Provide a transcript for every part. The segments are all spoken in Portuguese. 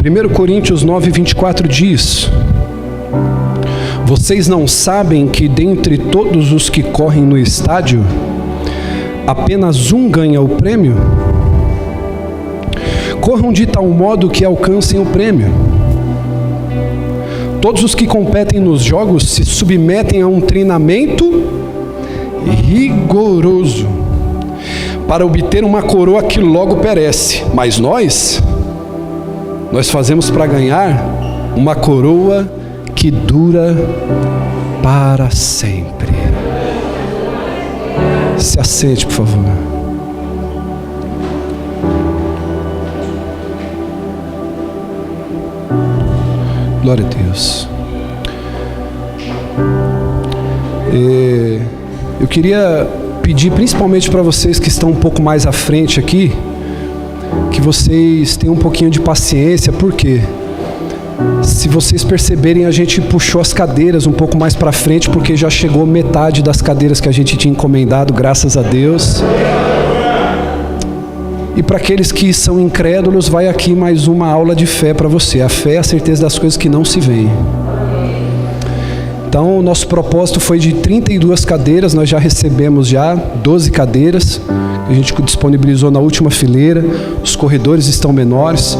1 Coríntios 9:24 diz: vocês não sabem que dentre todos os que correm no estádio, apenas um ganha o prêmio? Corram de tal modo que alcancem o prêmio. Todos os que competem nos jogos se submetem a um treinamento rigoroso para obter uma coroa que logo perece, mas nós fazemos para ganhar uma coroa que dura para sempre. Se assente, por favor. Glória a Deus. Eu queria pedir principalmente para vocês que estão um pouco mais à frente aqui, que vocês tenham um pouquinho de paciência, porque se vocês perceberem, a gente puxou as cadeiras um pouco mais para frente, porque já chegou metade das cadeiras que a gente tinha encomendado, graças a Deus. E para aqueles que são incrédulos, vai aqui mais uma aula de fé para você. A fé é a certeza das coisas que não se veem. Então, o nosso propósito foi de 32 cadeiras, nós já recebemos 12 cadeiras, que a gente disponibilizou na última fileira, os corredores estão menores.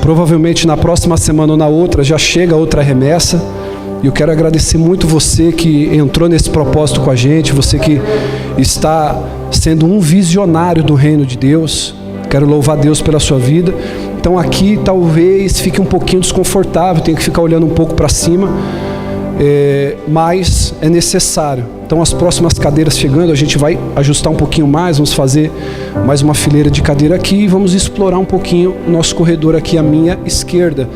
Provavelmente na próxima semana ou na outra já chega outra remessa. E eu quero agradecer muito você que entrou nesse propósito com a gente, você que está sendo um visionário do reino de Deus. Quero louvar Deus pela sua vida. Então aqui talvez fique um pouquinho desconfortável, tenha que ficar olhando um pouco para cima, mas é necessário. Então as próximas cadeiras chegando, a gente vai ajustar um pouquinho mais, vamos fazer mais uma fileira de cadeira aqui e vamos explorar um pouquinho o nosso corredor aqui à minha esquerda,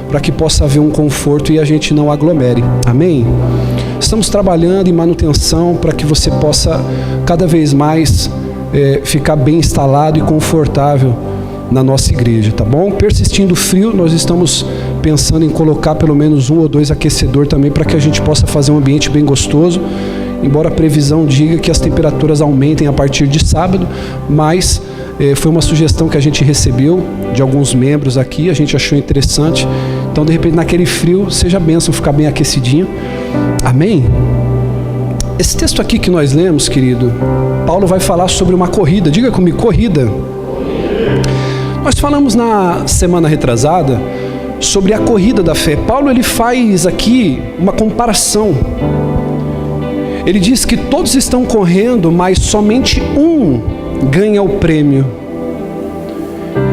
para que possa haver um conforto e a gente não aglomere. Amém? Estamos trabalhando em manutenção para que você possa cada vez mais ficar bem instalado e confortável na nossa igreja, tá bom? Persistindo o frio, nós estamos pensando em colocar pelo menos 1 ou 2 aquecedores também, para que a gente possa fazer um ambiente bem gostoso, embora a previsão diga que as temperaturas aumentem a partir de sábado, mas foi uma sugestão que a gente recebeu de alguns membros aqui, a gente achou interessante. Então, de repente, naquele frio, seja bênção ficar bem aquecidinho. Amém? Esse texto aqui que nós lemos, querido, Paulo vai falar sobre uma corrida. Diga comigo, corrida. Nós falamos na semana retrasada sobre a corrida da fé. Paulo, ele faz aqui uma comparação. Ele diz que todos estão correndo, mas somente um ganha o prêmio.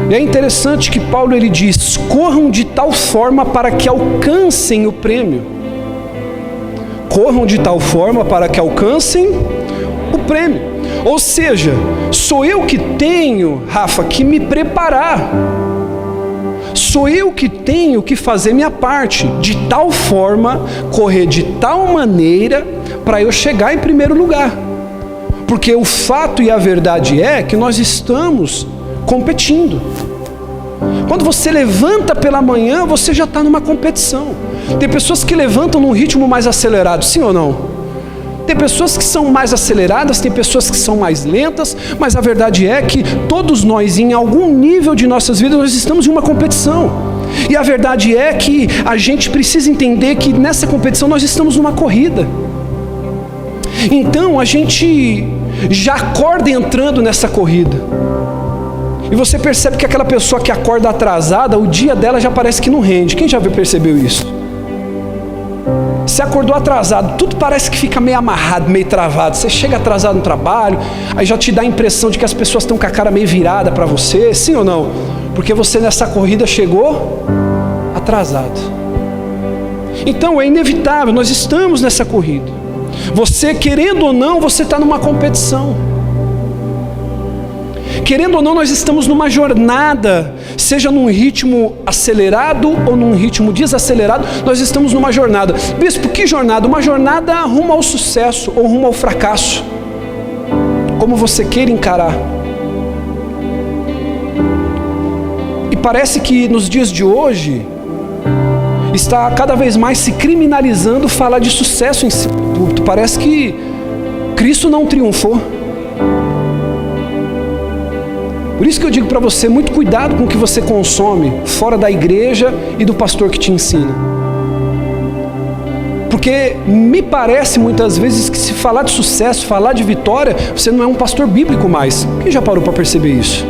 E é interessante que Paulo, ele diz: corram de tal forma para que alcancem o prêmio. Corram de tal forma para que alcancem o prêmio. Ou seja, sou eu que tenho, Rafa, que me preparar. Sou eu que tenho que fazer minha parte, de tal forma, correr de tal maneira, para eu chegar em primeiro lugar. Porque o fato e a verdade é que nós estamos competindo. Quando você levanta pela manhã, você já está numa competição. Tem pessoas que levantam num ritmo mais acelerado, sim ou não? Tem pessoas que são mais aceleradas, tem pessoas que são mais lentas, mas a verdade é que todos nós, em algum nível de nossas vidas, nós estamos em uma competição. E a verdade é que a gente precisa entender que nessa competição nós estamos numa corrida. Então a gente já acorda entrando nessa corrida. E você percebe que aquela pessoa que acorda atrasada, o dia dela já parece que não rende. Quem já percebeu isso? Você acordou atrasado, tudo parece que fica meio amarrado, meio travado. Você chega atrasado no trabalho, aí já te dá a impressão de que as pessoas estão com a cara meio virada para você, sim ou não? Porque você nessa corrida chegou atrasado. Então é inevitável, nós estamos nessa corrida. Você, querendo ou não, você está numa competição. Querendo ou não, nós estamos numa jornada, seja num ritmo acelerado ou num ritmo desacelerado, nós estamos numa jornada. Bispo, que jornada? Uma jornada rumo ao sucesso ou rumo ao fracasso, como você queira encarar. E parece que nos dias de hoje, está cada vez mais se criminalizando falar de sucesso em si. Parece que Cristo não triunfou. O Por isso que eu digo para você, muito cuidado com o que você consome fora da igreja e do pastor que te ensina. Porque me parece muitas vezes que se falar de sucesso, falar de vitória, você não é um pastor bíblico mais. Quem já parou para perceber isso?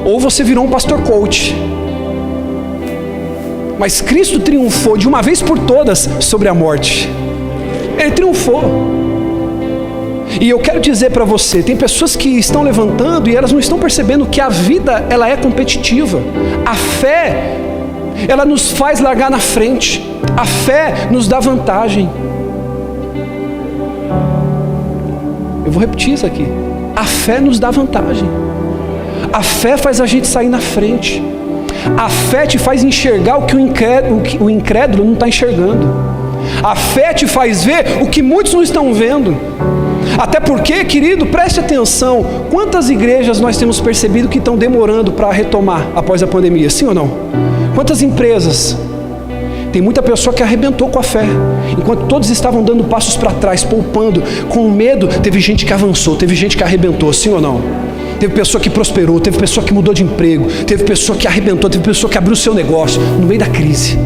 Ou você virou um pastor coach. Mas Cristo triunfou de uma vez por todas sobre a morte. Ele triunfou. E eu quero dizer para você, tem pessoas que estão levantando e elas não estão percebendo que a vida, ela é competitiva. A fé, ela nos faz largar na frente. A fé nos dá vantagem. Eu vou repetir isso aqui. A fé nos dá vantagem. A fé faz a gente sair na frente. A fé te faz enxergar o que o incrédulo não está enxergando. A fé te faz ver o que muitos não estão vendo. Até porque, querido, preste atenção, quantas igrejas nós temos percebido que estão demorando para retomar após a pandemia, sim ou não? Quantas empresas? Tem muita pessoa que arrebentou com a fé. Enquanto todos estavam dando passos para trás, poupando, com medo, teve gente que avançou, teve gente que arrebentou, sim ou não? Teve pessoa que prosperou, teve pessoa que mudou de emprego, teve pessoa que arrebentou, teve pessoa que abriu o seu negócio no meio da crise.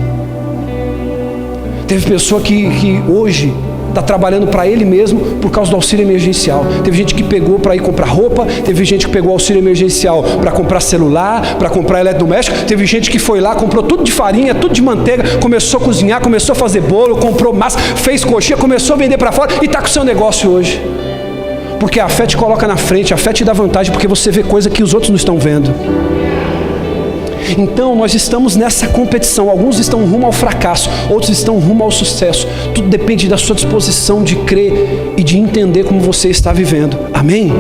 Teve pessoa que hoje está trabalhando para ele mesmo por causa do auxílio emergencial. Teve gente que pegou para ir comprar roupa, teve gente que pegou auxílio emergencial para comprar celular, para comprar eletrodoméstico, teve gente que foi lá, comprou tudo de farinha, tudo de manteiga, começou a cozinhar, começou a fazer bolo, comprou massa, fez coxinha, começou a vender para fora e está com o seu negócio hoje. Porque a fé te coloca na frente, a fé te dá vantagem, porque você vê coisa que os outros não estão vendo. Então nós estamos nessa competição. Alguns estão rumo ao fracasso, outros estão rumo ao sucesso. Tudo depende da sua disposição de crer e de entender como você está vivendo. Amém?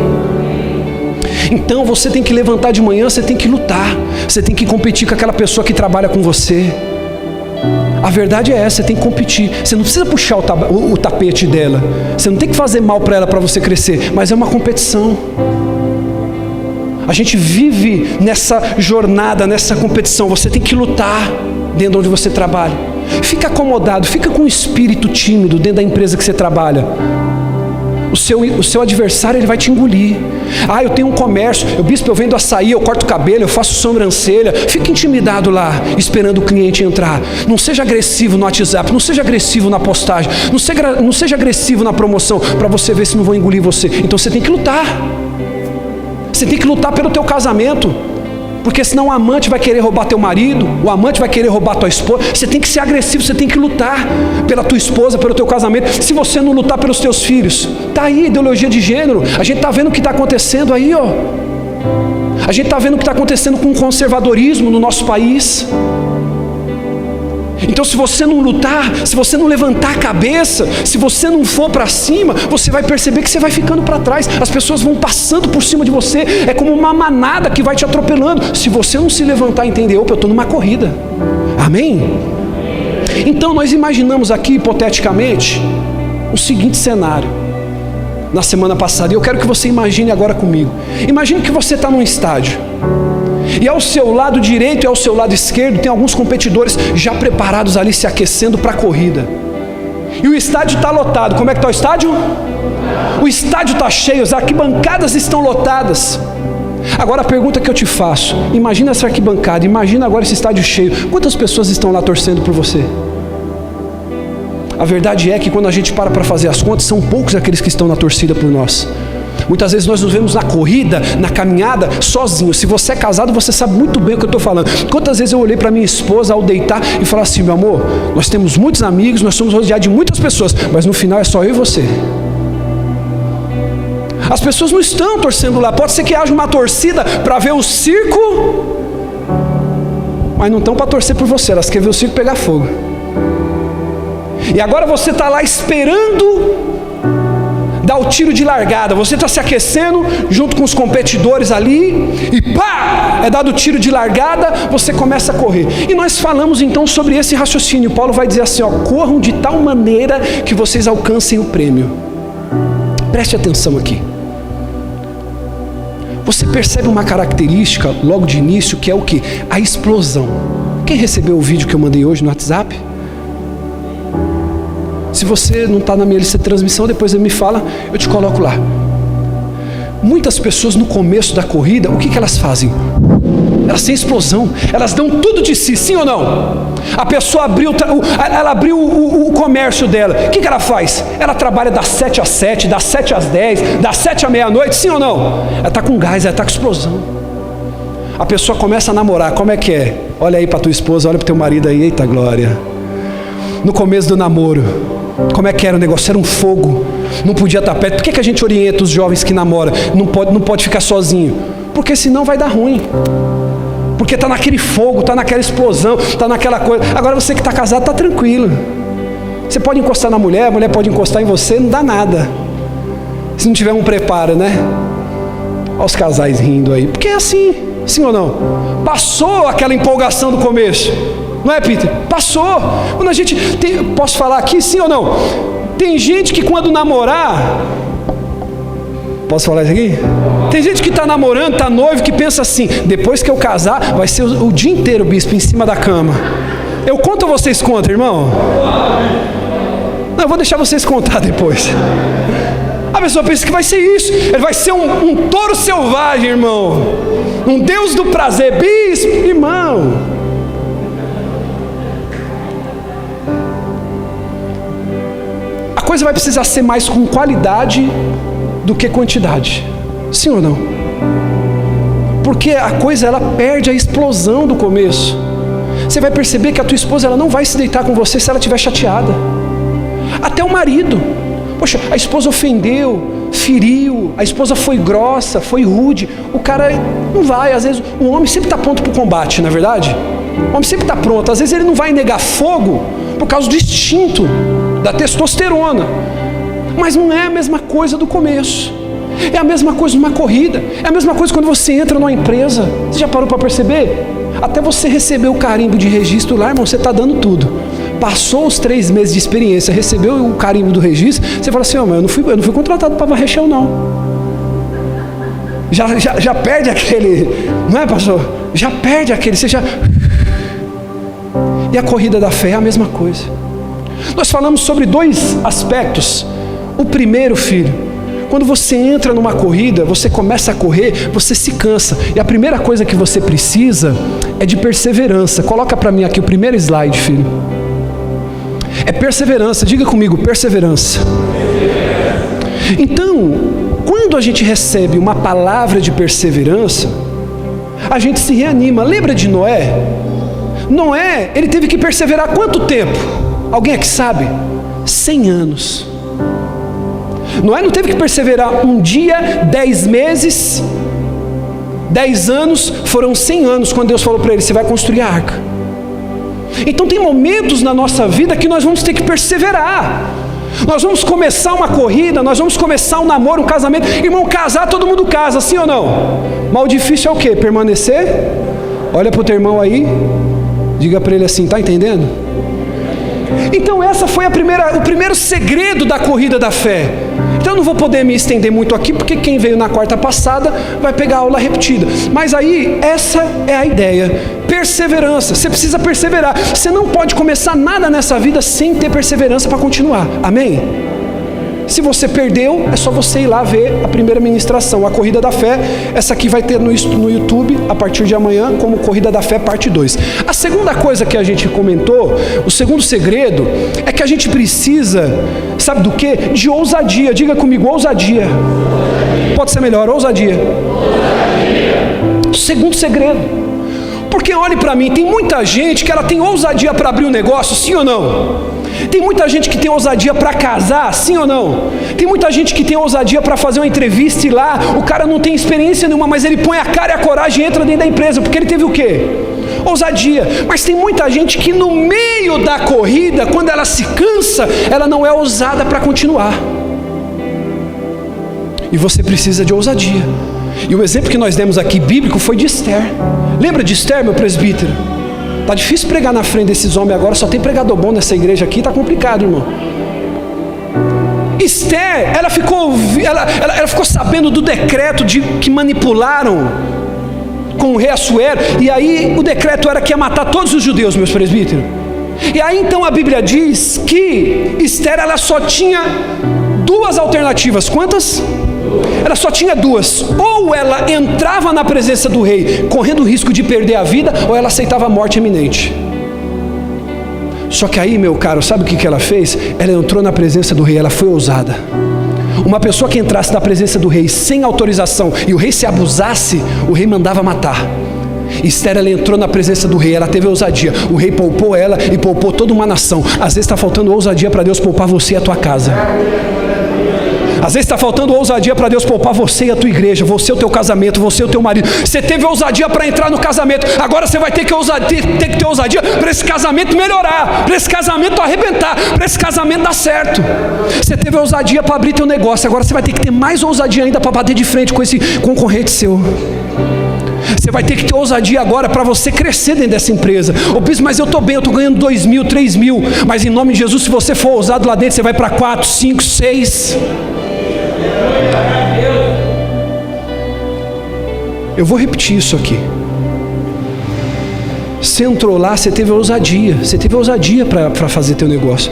Então você tem que levantar de manhã, você tem que lutar, você tem que competir com aquela pessoa que trabalha com você. A verdade é essa, você tem que competir. Você não precisa puxar o tapete dela. Você não tem que fazer mal para ela para você crescer, mas é uma competição. A gente vive nessa jornada, nessa competição. Você tem que lutar dentro de onde você trabalha. Fica acomodado, fica com um espírito tímido dentro da empresa que você trabalha. O seu adversário, ele vai te engolir. Ah, eu tenho um comércio, bispo, eu vendo açaí, eu corto o cabelo, eu faço sobrancelha. Fica intimidado lá, esperando o cliente entrar. Não seja agressivo no WhatsApp, não seja agressivo na postagem, não seja agressivo na promoção, para você ver se não vão engolir você. Então você tem que lutar. Você tem que lutar pelo teu casamento, porque senão o amante vai querer roubar teu marido, o amante vai querer roubar tua esposa. Você tem que ser agressivo, você tem que lutar pela tua esposa, pelo teu casamento. Se você não lutar pelos teus filhos, tá aí ideologia de gênero. A gente tá vendo o que está acontecendo aí, ó. A gente tá vendo o que está acontecendo com o conservadorismo no nosso país. Então se você não lutar, se você não levantar a cabeça, se você não for para cima, você vai perceber que você vai ficando para trás. As pessoas vão passando por cima de você, é como uma manada que vai te atropelando. Se você não se levantar e entender, opa, eu estou numa corrida. Amém? Então nós imaginamos aqui, hipoteticamente, o seguinte cenário. Na semana passada, e eu quero que você imagine agora comigo. Imagine que você está num estádio. E ao seu lado direito e ao seu lado esquerdo tem alguns competidores já preparados ali, se aquecendo para a corrida. E o estádio está lotado. Como é que está o estádio? O estádio está cheio, as arquibancadas estão lotadas. Agora a pergunta que eu te faço, imagina essa arquibancada, imagina agora esse estádio cheio. Quantas pessoas estão lá torcendo por você? A verdade é que quando a gente para fazer as contas, são poucos aqueles que estão na torcida por nós. Muitas vezes nós nos vemos na corrida, na caminhada, sozinhos. Se você é casado, você sabe muito bem o que eu estou falando. Quantas vezes eu olhei para minha esposa ao deitar e falar assim, meu amor, nós temos muitos amigos, nós somos rodeados de muitas pessoas, mas no final é só eu e você. As pessoas não estão torcendo lá. Pode ser que haja uma torcida para ver o circo, mas não estão para torcer por você, elas querem ver o circo pegar fogo. E agora você está lá esperando dar o tiro de largada, você está se aquecendo junto com os competidores ali, e pá, é dado o tiro de largada, você começa a correr. E nós falamos então sobre esse raciocínio. Paulo vai dizer assim, ó, corram de tal maneira que vocês alcancem o prêmio. Preste atenção aqui. Você percebe uma característica logo de início, que é o que? A explosão. Quem recebeu o vídeo que eu mandei hoje no WhatsApp? Se você não está na minha lista de transmissão, depois ele me fala, eu te coloco lá. Muitas pessoas no começo da corrida, o que elas fazem? Elas têm explosão, elas dão tudo de si, sim ou não? A pessoa abriu o comércio dela, o que ela faz? Ela trabalha das 7 às 7, das 7 às 10, das 7 à meia-noite, sim ou não? Ela está com gás, ela está com explosão. A pessoa começa a namorar, como é que é? Olha aí para tua esposa, olha para teu marido aí, eita glória. No começo do namoro, como é que era o negócio? Era um fogo, não podia estar perto. Por que a gente orienta os jovens que namoram? Não pode ficar sozinho, porque senão vai dar ruim. Porque está naquele fogo, está naquela explosão, está naquela coisa. Agora você que está casado está tranquilo. Você pode encostar na mulher, a mulher pode encostar em você, não dá nada. Se não tiver um preparo, né? Olha os casais rindo aí. Porque é assim, sim ou não? Passou aquela empolgação do começo. Não é, Peter? Passou. Quando a gente tem, posso falar aqui, sim ou não? Tem gente que quando namorar... Posso falar isso aqui? Tem gente que está namorando, está noivo, que pensa assim, depois que eu casar, vai ser o dia inteiro, bispo, em cima da cama. Eu conto ou vocês contam, irmão? Não, eu vou deixar vocês contar depois. A pessoa pensa que vai ser isso. Ele vai ser um touro selvagem, irmão. Um Deus do prazer. Bispo, irmão. A coisa vai precisar ser mais com qualidade do que quantidade. Sim ou não? Porque a coisa, ela perde a explosão do começo. Você vai perceber que a tua esposa, ela não vai se deitar com você se ela estiver chateada. Até o marido. Poxa, a esposa ofendeu, feriu, a esposa foi grossa, foi rude. O cara não vai, às vezes, o homem sempre está pronto para o combate, não é verdade? O homem sempre está pronto. Às vezes ele não vai negar fogo por causa do instinto, da testosterona. Mas não é a mesma coisa do começo. É a mesma coisa numa corrida. É a mesma coisa quando você entra numa empresa. Você já parou para perceber? Até você receber o carimbo de registro lá, irmão, você está dando tudo. Passou os 3 meses de experiência, recebeu o carimbo do registro, você fala assim, oh, mas eu não fui contratado para varrer chão, não. Já perde aquele, não é, pastor? Já perde aquele, você já... E a corrida da fé é a mesma coisa. Nós falamos sobre 2 aspectos. O primeiro, filho, quando você entra numa corrida, você começa a correr, você se cansa. E a primeira coisa que você precisa é de perseverança. Coloca para mim aqui o primeiro slide, filho. É perseverança. Diga comigo, perseverança. Então, quando a gente recebe uma palavra de perseverança, a gente se reanima. Lembra de Noé? Noé, ele teve que perseverar quanto tempo? Alguém aqui sabe? 100 anos. Noé não teve que perseverar um dia, 10 meses, 10 anos, foram 100 anos quando Deus falou para ele, você vai construir a arca. Então tem momentos na nossa vida que nós vamos ter que perseverar. Nós vamos começar uma corrida, nós vamos começar um namoro, um casamento. Irmão, casar todo mundo casa, sim ou não? Mas o difícil é o quê? Permanecer? Olha para o teu irmão aí, diga para ele assim, tá entendendo? Então essa foi o primeiro segredo da corrida da fé. Então eu não vou poder me estender muito aqui, porque quem veio na quarta passada vai pegar a aula repetida. Mas aí, essa é a ideia. Perseverança. Você precisa perseverar. Você não pode começar nada nessa vida sem ter perseverança para continuar. Amém? Se você perdeu, é só você ir lá ver a primeira ministração, a Corrida da Fé. Essa aqui vai ter no YouTube, a partir de amanhã, como Corrida da Fé, parte 2. A segunda coisa que a gente comentou, o segundo segredo, é que a gente precisa, sabe do quê? De ousadia. Diga comigo, ousadia. Pode ser melhor, ousadia. O segundo segredo. Porque olhe para mim, tem muita gente que ela tem ousadia para abrir um negócio, sim ou não? Tem muita gente que tem ousadia para casar, sim ou não? Tem muita gente que tem ousadia para fazer uma entrevista e lá, o cara não tem experiência nenhuma, mas ele põe a cara e a coragem e entra dentro da empresa, porque ele teve o quê? Ousadia. Mas tem muita gente que no meio da corrida, quando ela se cansa, ela não é ousada para continuar. E você precisa de ousadia. E o exemplo que nós demos aqui, bíblico, foi de Esther. Lembra de Esther, meu presbítero? Tá difícil pregar na frente desses homens agora, só tem pregador bom nessa igreja aqui, tá complicado, irmão. Esther, ela ficou sabendo do decreto que manipularam com o rei Assuero, e aí o decreto era que ia matar todos os judeus, meus presbíteros. E aí então a Bíblia diz que Esther, ela só tinha 2 alternativas. Quantas? Ela só tinha duas: ou ela entrava na presença do rei correndo o risco de perder a vida, ou ela aceitava a morte iminente. Só que aí, meu caro, sabe o que ela fez? Ela entrou na presença do rei, ela foi ousada. Uma pessoa que entrasse na presença do rei sem autorização e o rei se abusasse, o rei mandava matar. Esther, ela entrou na presença do rei, ela teve ousadia. O rei poupou ela e poupou toda uma nação. Às vezes está faltando ousadia para Deus poupar você e a tua casa. Às vezes está faltando ousadia para Deus poupar você e a tua igreja, você e o teu casamento, você e o teu marido. Você teve ousadia para entrar no casamento, agora você vai ter que ter ousadia para esse casamento melhorar, para esse casamento arrebentar, para esse casamento dar certo. Você teve ousadia para abrir teu negócio, agora você vai ter que ter mais ousadia ainda para bater de frente com esse concorrente seu. Você vai ter que ter ousadia agora para você crescer dentro dessa empresa. Ô bispo, mas eu estou bem, eu estou ganhando 2 mil, 3 mil. Mas em nome de Jesus, se você for ousado lá dentro, você vai para 4, 5, 6. Eu vou repetir isso aqui. Você entrou lá, você teve ousadia para fazer teu negócio.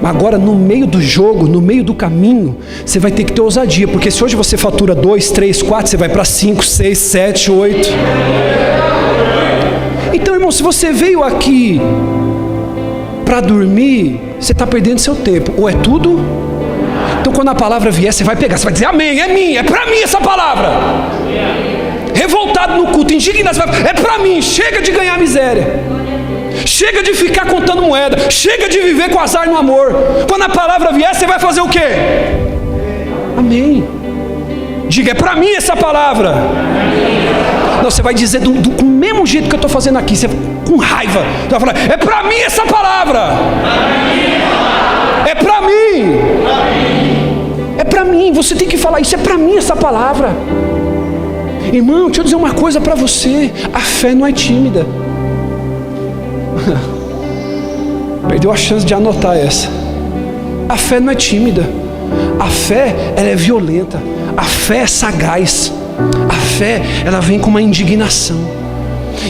Mas agora, no meio do jogo, no meio do caminho, você vai ter que ter ousadia, porque se hoje você fatura 2, 3, 4, você vai para 5, 6, 7, 8. Então, irmão, se você veio aqui para dormir, você está perdendo seu tempo. Ou é tudo. Então, quando a palavra vier, você vai pegar, você vai dizer: amém, é minha, é para mim essa palavra. Revoltado no culto, indignado, é para mim, chega de ganhar miséria. Chega de ficar contando moeda. Chega de viver com azar no amor. Quando a palavra vier, você vai fazer o quê? Amém. Diga: é para mim essa palavra. Não, você vai dizer do mesmo jeito que eu estou fazendo aqui, você, com raiva. Você vai falar: é para mim essa palavra. É para mim. É para mim. Você tem que falar isso. É para mim essa palavra. Irmão, deixa eu dizer uma coisa para você. A fé não é tímida. Perdeu a chance de anotar essa. A fé não é tímida. A fé, ela é violenta. A fé é sagaz. A fé, ela vem com uma indignação.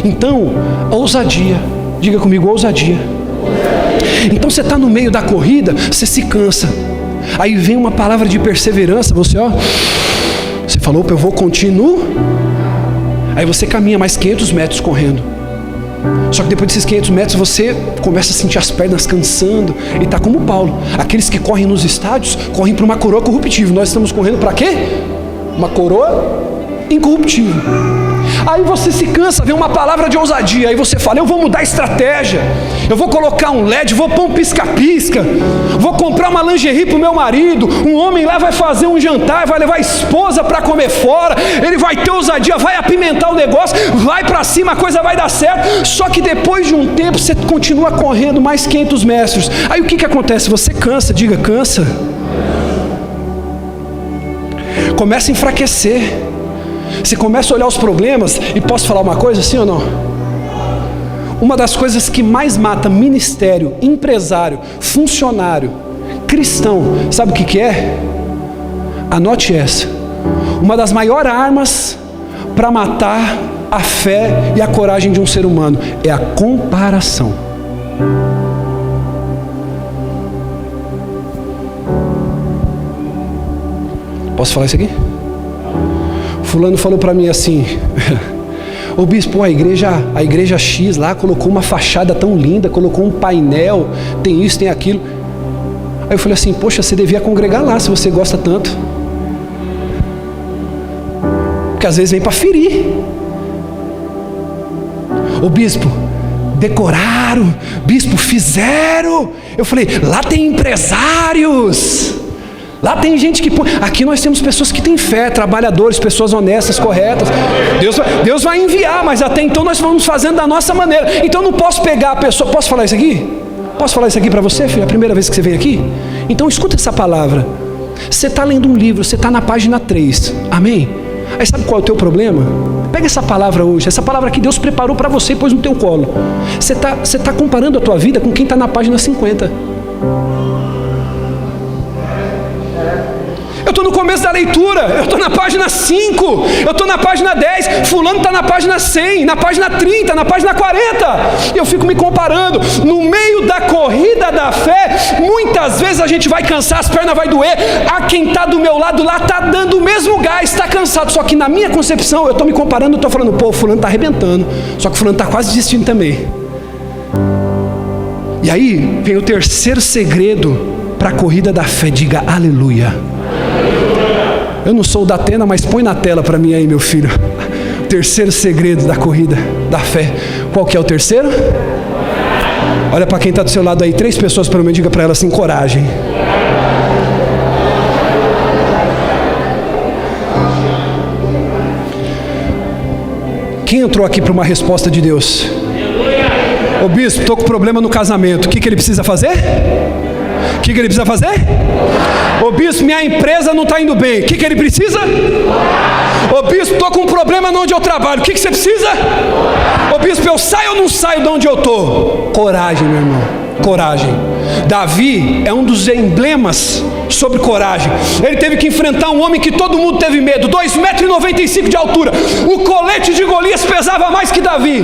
Então, ousadia. Diga comigo: ousadia. Então você está no meio da corrida, você se cansa. Aí vem uma palavra de perseverança. Você falou: opa, eu vou continuar. Aí você caminha mais 500 metros correndo. Só que depois desses 500 metros você começa a sentir as pernas cansando. E está como Paulo. Aqueles que correm nos estádios correm para uma coroa corruptível. Nós estamos correndo para quê? Uma coroa incorruptível. Aí você se cansa, vem uma palavra de ousadia. Aí você fala: eu vou mudar a estratégia. Eu vou colocar um LED, vou pôr um pisca-pisca. Vou comprar uma lingerie para o meu marido. Um homem lá vai fazer um jantar, vai levar a esposa para comer fora. Ele vai ter ousadia, vai apimentar o negócio, vai para cima, a coisa vai dar certo. Só que depois de um tempo você continua correndo mais 500 metros. Aí o que acontece? Você cansa. Diga: cansa. Começa a enfraquecer. Você começa a olhar os problemas. E posso falar uma coisa, sim ou não? Uma das coisas que mais mata ministério, empresário, funcionário, cristão, sabe o que é? Anote essa. Uma das maiores armas para matar a fé e a coragem de um ser humano é a comparação. Posso falar isso aqui? Fulano falou para mim assim: ô bispo, a igreja X lá colocou uma fachada tão linda, colocou um painel, tem isso, tem aquilo. Aí eu falei assim: poxa, você devia congregar lá se você gosta tanto. Porque às vezes vem para ferir. Ô bispo, decoraram, bispo, fizeram. Eu falei: lá tem empresários. Lá tem gente que põe. Aqui nós temos pessoas que têm fé, trabalhadores, pessoas honestas, corretas. Deus vai enviar, mas até então nós vamos fazendo da nossa maneira. Então eu não posso pegar a pessoa. Posso falar isso aqui? Posso falar isso aqui para você, filho? É a primeira vez que você vem aqui? Então escuta essa palavra. Você está lendo um livro, você está na página 3. Amém? Aí sabe qual é o teu problema? Pega essa palavra hoje, essa palavra que Deus preparou para você e pôs no teu colo. Você tá comparando a tua vida com quem está na página 50. Eu estou no começo da leitura, eu estou na página 5, eu estou na página 10, fulano está na página 100, na página 30, na página 40, eu fico me comparando. No meio da corrida da fé, muitas vezes a gente vai cansar, as pernas vai doer, quem está do meu lado lá está dando o mesmo gás, está cansado, só que na minha concepção, eu estou me comparando, eu estou falando, pô, fulano está arrebentando, só que fulano está quase desistindo também. E aí vem o terceiro segredo para a corrida da fé. Diga aleluia. Eu não sou da Atena, mas põe na tela para mim aí, meu filho. O terceiro segredo da corrida da fé. Qual que é o terceiro? Olha para quem está do seu lado aí, 3 pessoas pelo menos, diga para ela assim, coragem. Quem entrou aqui para uma resposta de Deus? Ô bispo, estou com problema no casamento. O que ele precisa fazer? O que ele precisa fazer? Ô bispo, minha empresa não está indo bem. O que ele precisa? Ô bispo, estou com um problema onde eu trabalho. O que você precisa? Ô bispo, eu saio ou não saio de onde eu estou? Coragem, meu irmão. Coragem. Davi é um dos emblemas sobre coragem. Ele teve que enfrentar um homem que todo mundo teve medo, 2,95 m de altura. O colete de Golias pesava mais que Davi.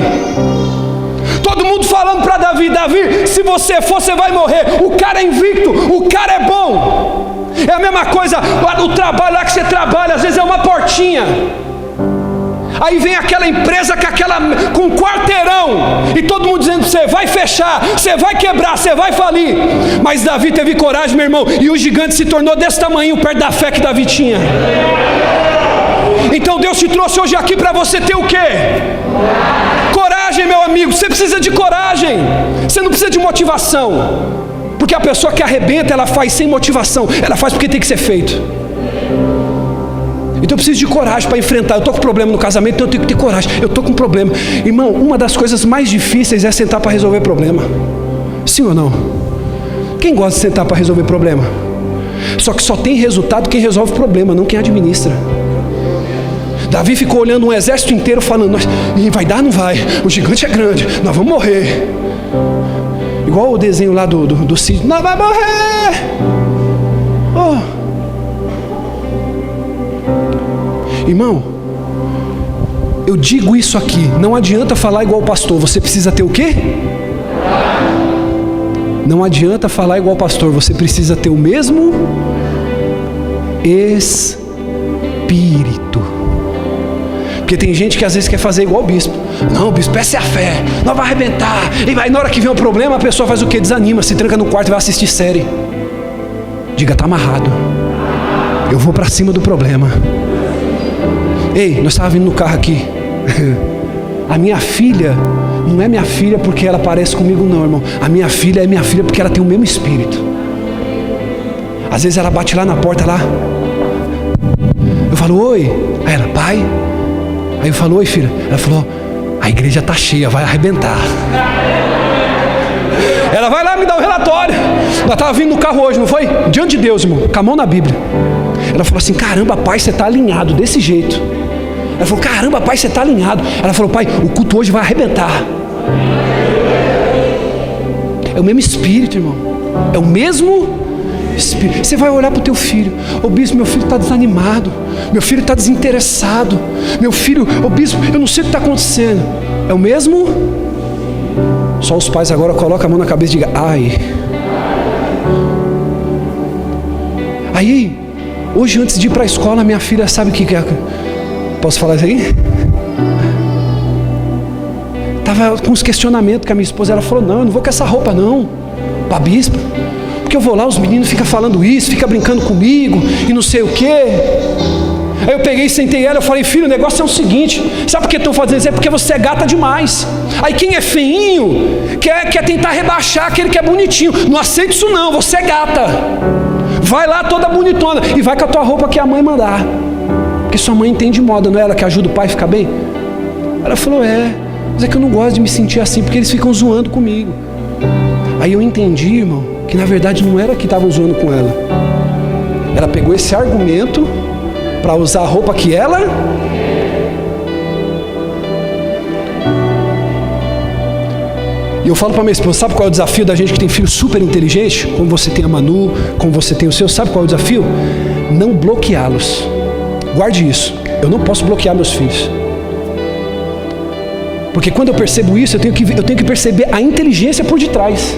Todo mundo falando para Davi, Davi, se você for, você vai morrer. O cara é invicto, o cara é bom. É a mesma coisa, o trabalho lá que você trabalha, às vezes é uma portinha. Aí vem aquela empresa com um quarteirão, e todo mundo dizendo, você vai fechar, você vai quebrar, você vai falir. Mas Davi teve coragem, meu irmão, e o gigante se tornou desse tamanho, perto da fé que Davi tinha. Então Deus te trouxe hoje aqui para você ter o quê? Coragem, meu amigo. Você precisa de coragem. Você não precisa de motivação, porque a pessoa que arrebenta, ela faz sem motivação, ela faz porque tem que ser feito. Então eu preciso de coragem para enfrentar. Eu estou com problema no casamento, então eu tenho que ter coragem. Eu estou com problema. Irmão, uma das coisas mais difíceis é sentar para resolver problema. Sim ou não? Quem gosta de sentar para resolver problema? Só que só tem resultado quem resolve problema, não quem administra. Davi ficou olhando um exército inteiro falando, vai dar, não vai, o gigante é grande, nós vamos morrer. Igual o desenho lá do Cid, nós vamos morrer. Oh. Irmão, eu digo isso aqui, não adianta falar igual o pastor, você precisa ter o quê? Não adianta falar igual o pastor, você precisa ter o mesmo espírito. Porque tem gente que às vezes quer fazer igual o bispo. Não, bispo, essa é a fé, nós vai arrebentar. E vai, na hora que vem um problema, a pessoa faz o quê? Desanima, se tranca no quarto e vai assistir série. Diga, tá amarrado. Eu vou para cima do problema. Ei, nós estávamos vindo no carro aqui. A minha filha não é minha filha porque ela parece comigo, não, irmão. A minha filha é minha filha porque ela tem o mesmo espírito. Às vezes ela bate lá na porta lá. Eu falo, oi. Aí ela, pai. Aí eu falo, oi filha. Ela falou, a igreja está cheia, vai arrebentar. Ela vai lá me dar um relatório. Ela estava vindo no carro hoje, não foi? Diante de Deus, irmão, com a mão na Bíblia. Ela falou assim, caramba pai, você está alinhado desse jeito. Ela falou, caramba pai, você está alinhado. Ela falou, pai, o culto hoje vai arrebentar. É o mesmo espírito, irmão. É o mesmo espírito. Você vai olhar para o teu filho. Ô bispo, meu filho está desanimado. Meu filho está desinteressado. Meu filho, ô bispo, eu não sei o que está acontecendo. É o mesmo? Só os pais agora colocam a mão na cabeça e digam, ai. Aí, hoje antes de ir para a escola, minha filha sabe o que é. Posso falar isso aí? Estava com uns questionamentos com a minha esposa. Ela falou, não, eu não vou com essa roupa não, para bispo. Porque eu vou lá, os meninos ficam falando isso, ficam brincando comigo e não sei o quê. Aí eu peguei e sentei ela, eu falei, filho, o negócio é o seguinte, sabe por que estão fazendo isso? É porque você é gata demais. Aí quem é feinho quer tentar rebaixar aquele que é bonitinho. Não aceita isso não, você é gata. Vai lá toda bonitona e vai com a tua roupa que a mãe mandar. Porque sua mãe entende moda, não é ela que ajuda o pai a ficar bem? Ela falou, mas é que eu não gosto de me sentir assim, porque eles ficam zoando comigo. Aí eu entendi, irmão, que na verdade não era que estavam zoando com ela. Ela pegou esse argumento para usar a roupa que ela... E eu falo para minha esposa, sabe qual é o desafio da gente que tem filho super inteligente? Como você tem a Manu, como você tem o seu, sabe qual é o desafio? Não bloqueá-los. Guarde isso. Eu não posso bloquear meus filhos. Porque quando eu percebo isso, eu tenho que perceber a inteligência por detrás.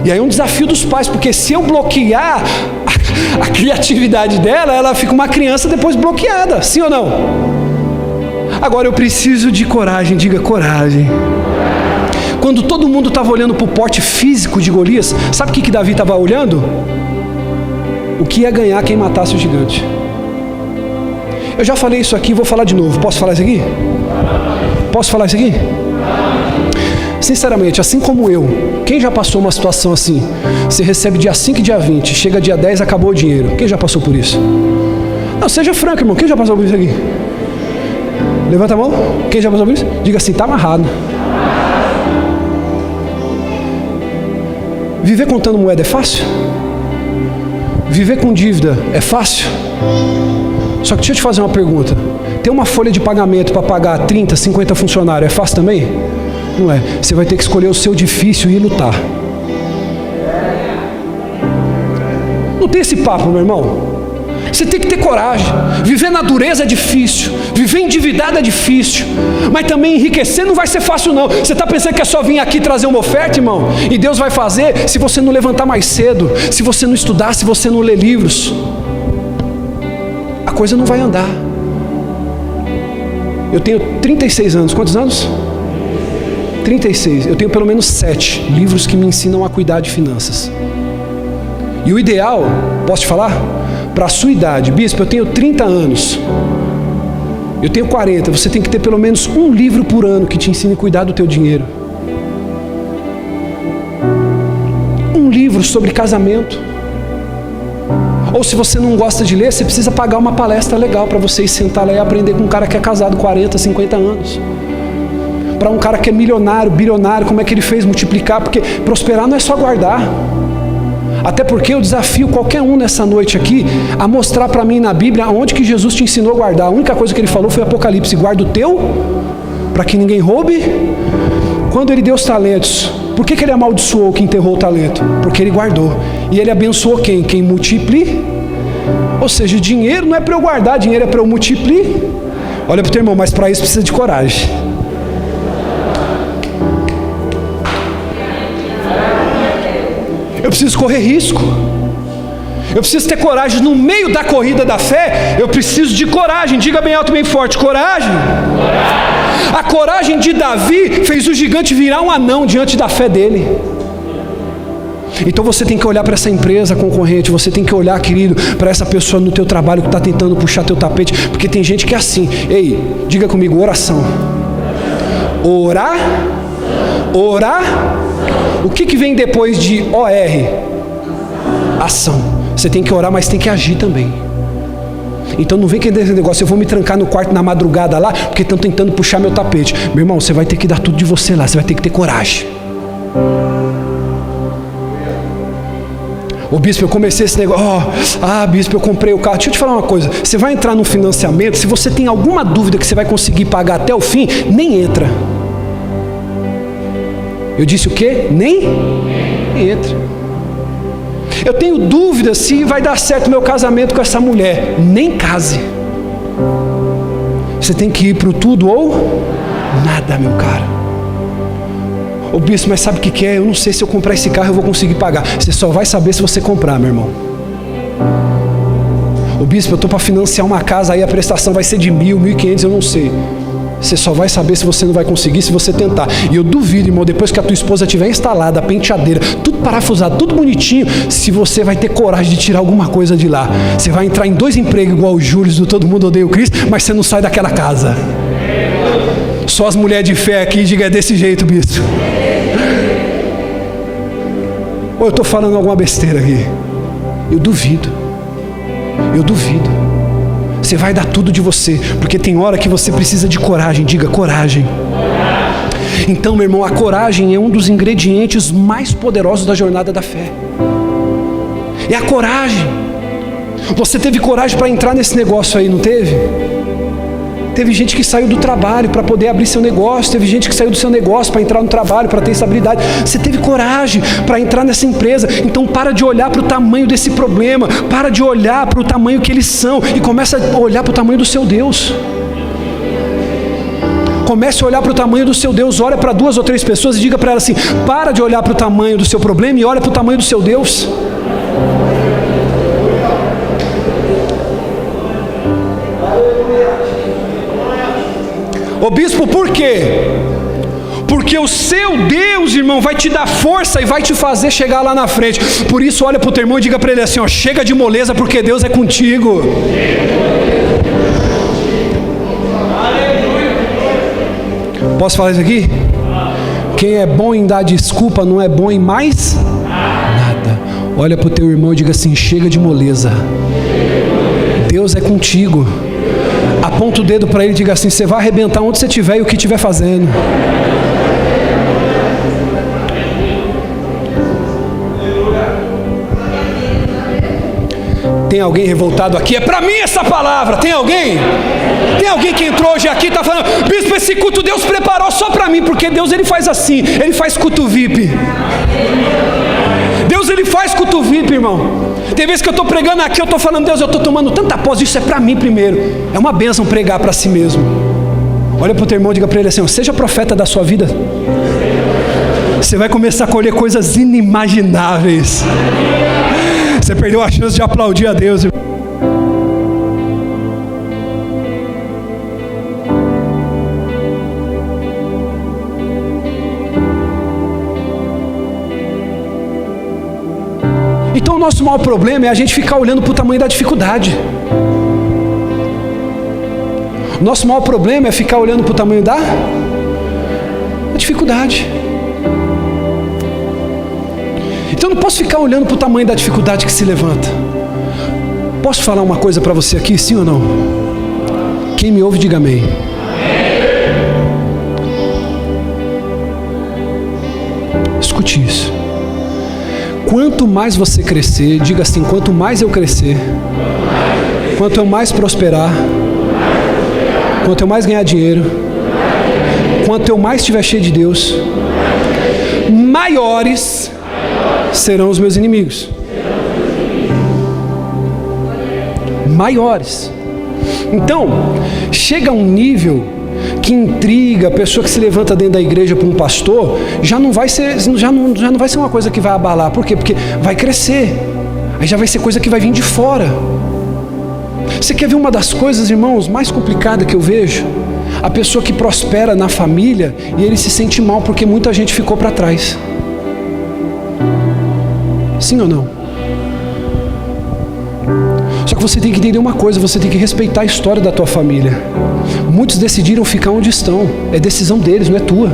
E aí é um desafio dos pais, porque se eu bloquear a criatividade dela, ela fica uma criança depois bloqueada, sim ou não? Agora eu preciso de coragem, diga coragem. Quando todo mundo estava olhando para o porte físico de Golias, sabe o que Davi estava olhando? O que ia ganhar quem matasse o gigante. Eu já falei isso aqui, vou falar de novo. Posso falar isso aqui? Posso falar isso aqui? Sinceramente, assim como eu, quem já passou uma situação assim? Você recebe dia 5 e dia 20, chega dia 10, acabou o dinheiro. Quem já passou por isso? Não, seja franco, irmão. Quem já passou por isso aqui? Levanta a mão. Quem já passou por isso? Diga assim, está amarrado. Viver contando moeda é fácil? Viver com dívida é fácil? Só que deixa eu te fazer uma pergunta. Ter uma folha de pagamento para pagar 30, 50 funcionários é fácil também? Não é. Você vai ter que escolher o seu difícil e lutar. Não tem esse papo, meu irmão. Você tem que ter coragem. Viver na dureza é difícil. Viver endividado é difícil. Mas também enriquecer não vai ser fácil não. Você está pensando que é só vir aqui trazer uma oferta, irmão? E Deus vai fazer se você não levantar mais cedo, se você não estudar, se você não ler livros. A coisa não vai andar. Eu tenho 36 anos. Quantos anos? 36. Eu tenho pelo menos 7 livros que me ensinam a cuidar de finanças. E o ideal, posso te falar? Para a sua idade, bispo, eu tenho 30 anos. Eu tenho 40. Você tem que ter pelo menos um livro por ano que te ensine a cuidar do teu dinheiro. Um livro sobre casamento. Ou se você não gosta de ler, você precisa pagar uma palestra legal para você ir sentar lá e aprender com um cara que é casado 40, 50 anos. Para um cara que é milionário, bilionário, como é que ele fez multiplicar? Porque prosperar não é só guardar. Até porque eu desafio qualquer um nessa noite aqui a mostrar para mim na Bíblia onde que Jesus te ensinou a guardar. A única coisa que ele falou foi Apocalipse: guarda o teu, para que ninguém roube. Quando ele deu os talentos, por que ele amaldiçoou que enterrou o talento? Porque ele guardou. E ele abençoou quem? Quem multiplica. Ou seja, dinheiro não é para eu guardar, dinheiro é para eu multiplicar. Olha para o teu irmão, mas para isso precisa de coragem. Eu preciso correr risco. Eu preciso ter coragem. No meio da corrida da fé, eu preciso de coragem. Diga bem alto, bem forte: coragem. A coragem de Davi fez o gigante virar um anão diante da fé dele. Então você tem que olhar para essa empresa concorrente. Você tem que olhar, querido, para essa pessoa no teu trabalho que está tentando puxar teu tapete. Porque tem gente que é assim. Ei, diga comigo: oração. Orar. Orar. O que vem depois de OR? Ação. Você tem que orar, mas tem que agir também. Então não vem querer esse negócio: eu vou me trancar no quarto na madrugada lá, porque estão tentando puxar meu tapete. Meu irmão, você vai ter que dar tudo de você lá. Você vai ter que ter coragem. Ô bispo, eu comecei esse negócio. Bispo, eu comprei o carro. Deixa eu te falar uma coisa. Você vai entrar no financiamento, se você tem alguma dúvida que você vai conseguir pagar até o fim, nem entra. Eu disse o quê? Nem entra. Eu tenho dúvida se vai dar certo o meu casamento com essa mulher. Nem case. Você tem que ir para o tudo ou nada, meu cara. Ô bispo, mas sabe o que é? Eu não sei se eu comprar esse carro eu vou conseguir pagar. Você só vai saber se você comprar, meu irmão. Ô bispo, eu estou para financiar uma casa, aí a prestação vai ser de 1.000, 1.500, eu não sei. Você só vai saber se você não vai conseguir se você tentar. E eu duvido, irmão, depois que a tua esposa tiver instalada, a penteadeira, tudo parafusado, tudo bonitinho, se você vai ter coragem de tirar alguma coisa de lá. Você vai entrar em 2 empregos igual o Júlio do Todo Mundo Odeia o Cristo, mas você não sai daquela casa. Só as mulheres de fé aqui, diga: é desse jeito, bispo. Ou eu estou falando alguma besteira aqui? Eu duvido. Eu duvido. Você vai dar tudo de você, porque tem hora que você precisa de coragem. Diga: coragem. Então, meu irmão, a coragem é um dos ingredientes mais poderosos da jornada da fé. É a coragem. Você teve coragem para entrar nesse negócio aí, não teve? Teve gente que saiu do trabalho para poder abrir seu negócio. Teve gente que saiu do seu negócio para entrar no trabalho, para ter estabilidade. Você teve coragem para entrar nessa empresa. Então para de olhar para o tamanho desse problema. Para de olhar para o tamanho que eles são. E começa a olhar para o tamanho do seu Deus. Comece a olhar para o tamanho do seu Deus. Olha para 2 ou 3 pessoas e diga para elas assim: para de olhar para o tamanho do seu problema e olha para o tamanho do seu Deus. Ô bispo, por quê? Porque o seu Deus, irmão, vai te dar força e vai te fazer chegar lá na frente. Por isso, olha para o teu irmão e diga para ele assim: ó, chega de moleza, porque Deus é contigo. Posso falar isso aqui? Quem é bom em dar desculpa não é bom em mais nada. Olha para o teu irmão e diga assim: chega de moleza. Deus é contigo. Aponta o dedo para ele e diga assim: você vai arrebentar onde você estiver e o que estiver fazendo. Tem alguém revoltado aqui? É para mim essa palavra. Tem alguém? Tem alguém que entrou hoje aqui e está falando: bispo, esse culto Deus preparou só para mim, porque Deus ele faz assim, ele faz culto VIP. Deus ele faz culto VIP, irmão. Tem vezes que eu estou pregando aqui, eu estou falando: Deus, eu estou tomando tanta posse, isso é para mim primeiro. É uma bênção pregar para si mesmo. Olha para o teu irmão e diga para ele assim: seja profeta da sua vida. Você vai começar a colher coisas inimagináveis. Você perdeu a chance de aplaudir a Deus. Então o nosso maior problema é a gente ficar olhando para o tamanho da dificuldade. O nosso maior problema é ficar olhando para o tamanho da dificuldade. Então eu não posso ficar olhando para o tamanho da dificuldade que se levanta. Posso falar uma coisa para você aqui, sim ou não? Quem me ouve, diga amém. Escute isso. Quanto mais você crescer, diga assim: quanto mais eu crescer, quanto eu mais prosperar, quanto eu mais ganhar dinheiro, quanto eu mais estiver cheio de Deus, maiores serão os meus inimigos. Maiores. Então, chega a um nível que intriga, a pessoa que se levanta dentro da igreja para um pastor, já não vai ser uma coisa que vai abalar. Por quê? Porque vai crescer. Aí já vai ser coisa que vai vir de fora. Você quer ver uma das coisas, irmãos, mais complicadas que eu vejo? A pessoa que prospera na família e ele se sente mal porque muita gente ficou para trás. Sim ou não? Só que você tem que entender uma coisa: você tem que respeitar a história da tua família. Muitos decidiram ficar onde estão. É decisão deles, não é tua.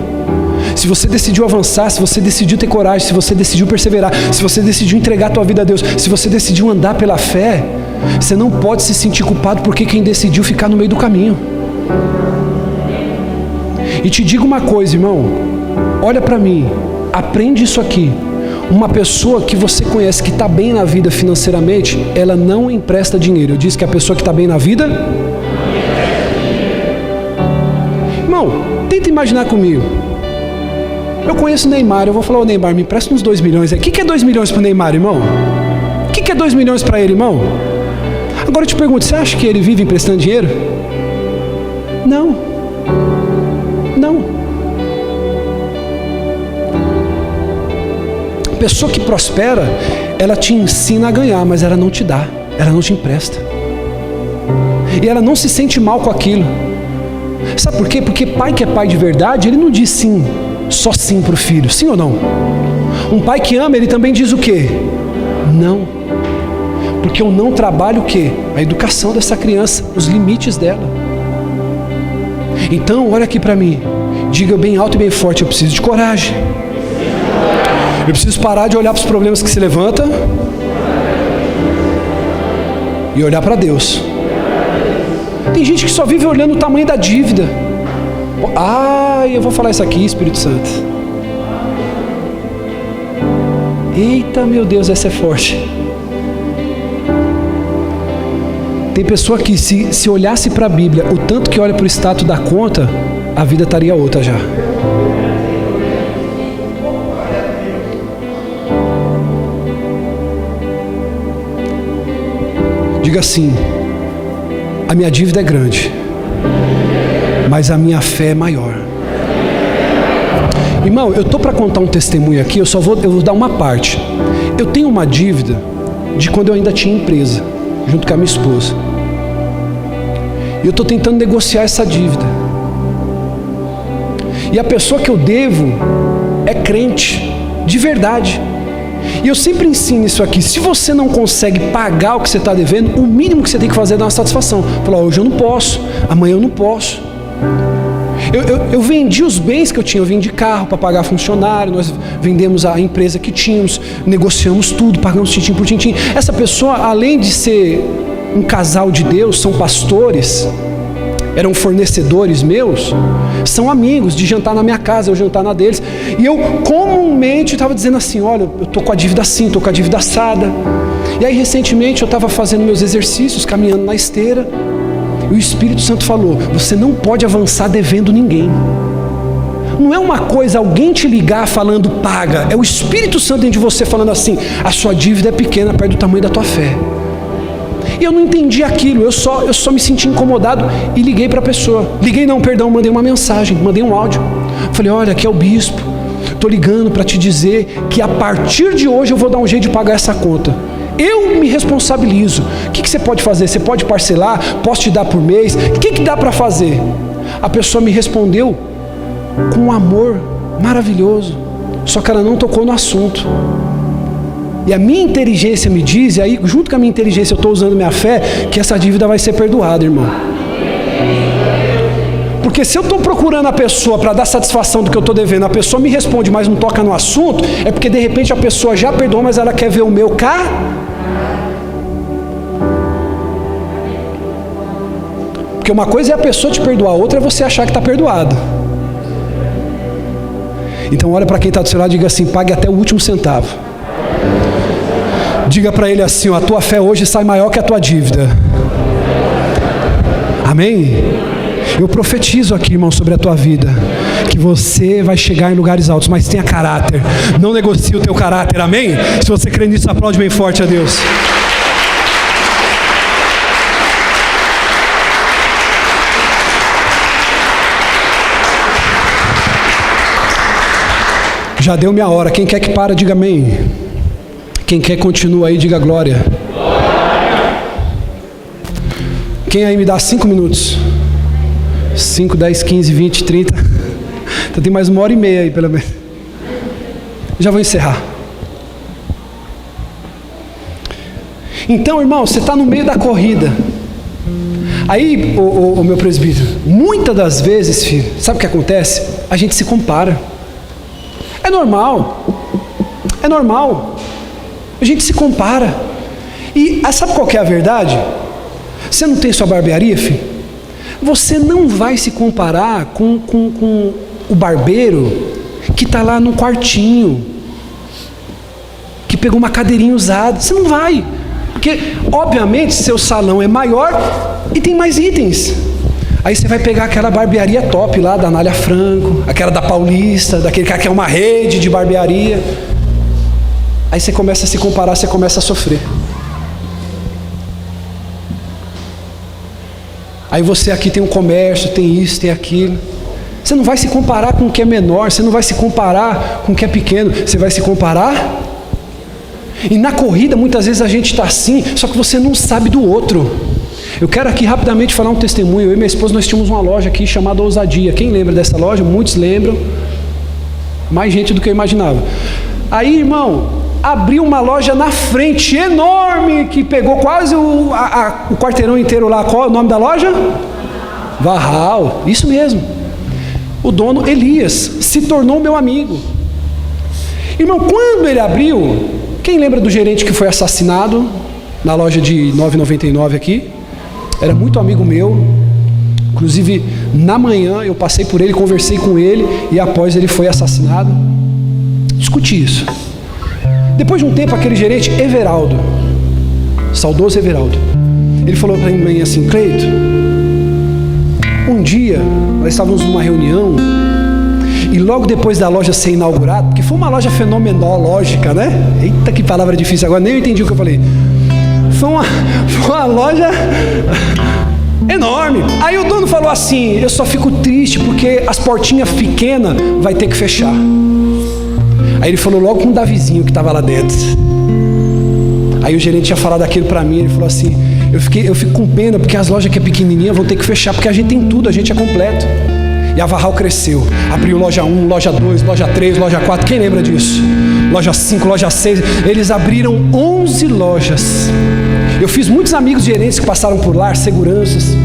Se você decidiu avançar, se você decidiu ter coragem, se você decidiu perseverar, se você decidiu entregar a tua vida a Deus, se você decidiu andar pela fé, você não pode se sentir culpado porque quem decidiu ficar no meio do caminho. E te digo uma coisa, irmão, olha para mim, aprende isso aqui. Uma pessoa que você conhece que está bem na vida financeiramente, ela não empresta dinheiro. Eu disse que a pessoa que está bem na vida... Irmão, tenta imaginar comigo. Eu conheço o Neymar, eu vou falar: ô Neymar, me empresta uns 2 milhões aí. O que é 2 milhões para o Neymar, irmão? O que é 2 milhões para ele, irmão? Agora eu te pergunto, você acha que ele vive emprestando dinheiro? Não. Não. A pessoa que prospera, ela te ensina a ganhar, mas ela não te dá, ela não te empresta. E ela não se sente mal com aquilo. Sabe por quê? Porque pai que é pai de verdade, ele não diz sim, só sim para o filho, sim ou não? Um pai que ama, ele também diz o quê? Não. Porque eu não trabalho o quê? A educação dessa criança, os limites dela. Então, olha aqui para mim, diga bem alto e bem forte: eu preciso de coragem. Eu preciso parar de olhar para os problemas que se levantam e olhar para Deus. Tem gente que só vive olhando o tamanho da dívida. Eu vou falar isso aqui, Espírito Santo. Eita, meu Deus, essa é forte. Tem pessoa que se olhasse para a Bíblia, o tanto que olha para o status da conta, a vida estaria outra já. Diga assim: a minha dívida é grande, mas a minha fé é maior. Irmão, eu estou para contar um testemunho aqui, eu vou dar uma parte. Eu tenho uma dívida de quando eu ainda tinha empresa, junto com a minha esposa. E eu estou tentando negociar essa dívida. E a pessoa que eu devo é crente, de verdade. E eu sempre ensino isso aqui: se você não consegue pagar o que você está devendo, o mínimo que você tem que fazer é dar uma satisfação. Falar: hoje eu não posso, amanhã eu não posso. Eu vendi os bens que eu tinha, eu vendi carro para pagar funcionário, nós vendemos a empresa que tínhamos, negociamos tudo, pagamos tintim por tintim. Essa pessoa, além de ser um casal de Deus, são pastores, eram fornecedores meus, são amigos de jantar na minha casa, eu jantar na deles. E eu comumente estava dizendo assim: olha, eu estou com a dívida assim, estou com a dívida assada. E aí recentemente eu estava fazendo meus exercícios, caminhando na esteira, e o Espírito Santo falou: você não pode avançar devendo ninguém. Não é uma coisa alguém te ligar falando paga, é o Espírito Santo dentro de você falando assim: a sua dívida é pequena perto do tamanho da tua fé. E eu não entendi aquilo, eu só me senti incomodado e liguei para a pessoa. Mandei uma mensagem, mandei um áudio. Falei: olha, aqui é o bispo, estou ligando para te dizer que a partir de hoje eu vou dar um jeito de pagar essa conta. Eu me responsabilizo. O que você pode fazer? Você pode parcelar? Posso te dar por mês? O que dá para fazer? A pessoa me respondeu com um amor maravilhoso, só que ela não tocou no assunto. E a minha inteligência me diz, e aí junto com a minha inteligência eu estou usando minha fé, que essa dívida vai ser perdoada, irmão. Porque se eu estou procurando a pessoa para dar satisfação do que eu estou devendo, a pessoa me responde, mas não toca no assunto, é porque de repente a pessoa já perdoou, mas ela quer ver o meu cá. Porque uma coisa é a pessoa te perdoar, outra é você achar que está perdoado. Então olha para quem está do seu lado e diga assim: pague até o último centavo. Diga para ele assim: ó, a tua fé hoje sai maior que a tua dívida. Amém? Eu profetizo aqui, irmão, sobre a tua vida, que você vai chegar em lugares altos, mas tenha caráter. Não negocie o teu caráter, amém? Se você crê nisso, aplaude bem forte a Deus. Já deu minha hora. Quem quer que para, diga amém. Quem quer continua aí, diga glória. Quem aí me dá 5 minutos? 5, 10, 15, 20, 30. Então tem mais 1h30 aí, pelo menos. Já vou encerrar. Então, irmão, você está no meio da corrida. Aí, o meu presbítero, muitas das vezes, filho, sabe o que acontece? A gente se compara. É normal. É normal. A gente se compara. E sabe qual que é a verdade? Você não tem sua barbearia, filho? Você não vai se comparar com o barbeiro que está lá no quartinho, que pegou uma cadeirinha usada. Você não vai. Porque, obviamente, seu salão é maior e tem mais itens. Aí você vai pegar aquela barbearia top lá da Anália Franco, aquela da Paulista, daquele cara que é uma rede de barbearia. Aí você começa a se comparar, você começa a sofrer. Aí você aqui tem um comércio, tem isso, tem aquilo. Você não vai se comparar com o que é menor, você não vai se comparar com o que é pequeno, você vai se comparar. E na corrida muitas vezes a gente está assim, só que você não sabe do outro. Eu quero aqui rapidamente falar um testemunho. Eu e minha esposa, nós tínhamos uma loja aqui chamada Ousadia. Quem lembra dessa loja? Muitos lembram. Mais gente do que eu imaginava. Aí, irmão, abriu uma loja na frente, enorme, que pegou quase o quarteirão inteiro lá. Qual é o nome da loja? Varral, isso mesmo. O dono, Elias, se tornou meu amigo. Irmão, quando ele abriu, quem lembra do gerente que foi assassinado na loja de 9,99 aqui? Era muito amigo meu. Inclusive, na manhã eu passei por ele, conversei com ele, e após ele foi assassinado. Discuti isso. Depois de um tempo, aquele gerente, Everaldo, saudoso Everaldo, Ele falou para mim assim: Cleito, um dia nós estávamos numa reunião e logo depois da loja ser inaugurada, porque foi uma loja fenomenológica, né? Eita, que palavra difícil, agora nem eu entendi o que eu falei. Foi uma loja enorme. Aí o dono falou assim: eu só fico triste porque as portinhas pequenas vai ter que fechar. Aí ele falou logo com o Davizinho que estava lá dentro. Aí o gerente tinha falado aquilo para mim. Ele falou assim: eu fico com pena porque as lojas que é pequenininha vão ter que fechar, porque a gente tem tudo, a gente é completo. E a Varral cresceu, abriu loja 1, loja 2, loja 3, loja 4, quem lembra disso? Loja 5, loja 6, eles abriram 11 lojas. Eu fiz muitos amigos gerentes que passaram por lá, seguranças.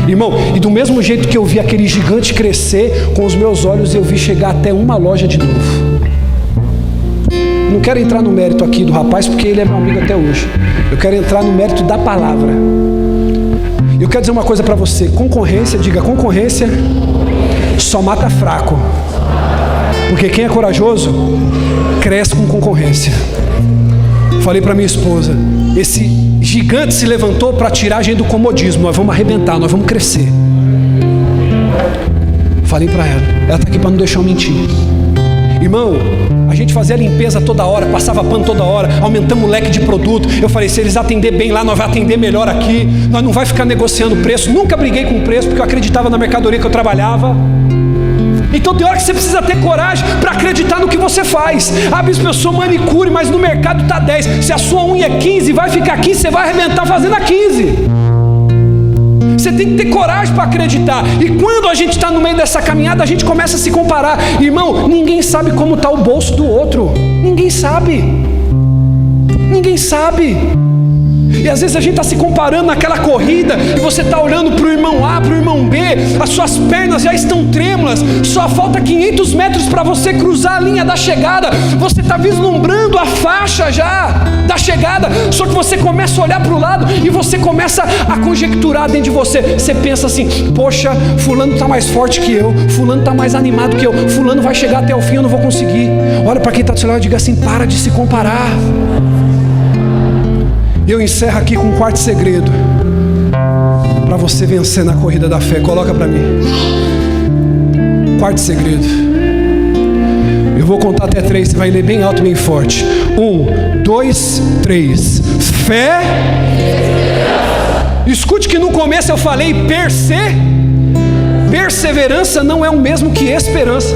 Irmão, e do mesmo jeito que eu vi aquele gigante crescer, com os meus olhos eu vi chegar até uma loja de novo. Não quero entrar no mérito aqui do rapaz, porque ele é meu amigo até hoje. Eu quero entrar no mérito da palavra. Eu quero dizer uma coisa para você: concorrência, diga concorrência, só mata fraco. Porque quem é corajoso, cresce com concorrência. Falei para minha esposa: esse gigante se levantou para tirar a gente do comodismo. Nós vamos arrebentar, nós vamos crescer. Falei para ela está aqui para não deixar eu mentir. Irmão, a gente fazia limpeza toda hora, passava pano toda hora, aumentamos o leque de produto. Eu falei: se eles atender bem lá, nós vamos atender melhor aqui. Nós não vai ficar negociando preço. Nunca briguei com preço, porque eu acreditava na mercadoria que eu trabalhava. Então tem hora que você precisa ter coragem para acreditar no que você faz. Ah, bispo, eu sou manicure, mas no mercado está 10. Se a sua unha é 15, vai ficar 15, você vai arrebentar fazendo a 15. Você tem que ter coragem para acreditar. E quando a gente está no meio dessa caminhada, a gente começa a se comparar. Irmão, ninguém sabe como está o bolso do outro. Ninguém sabe. Ninguém sabe. E às vezes a gente está se comparando naquela corrida, e você está olhando para o irmão A, para o irmão B, as suas pernas já estão trêmulas, só falta 500 metros para você cruzar a linha da chegada, você está vislumbrando a faixa já da chegada, só que você começa a olhar para o lado, e você começa a conjecturar dentro de você. Você pensa assim: poxa, fulano está mais forte que eu, fulano está mais animado que eu, fulano vai chegar até o fim, eu não vou conseguir. Olha para quem está do seu lado e diga assim: para de se comparar. Eu encerro aqui com um quarto segredo para você vencer na corrida da fé. Coloca para mim. Quarto segredo. Eu vou contar até 3. Você vai ler bem alto e bem forte. 1, 2, 3. Fé. Escute que no começo eu falei perseverança não é o mesmo que esperança.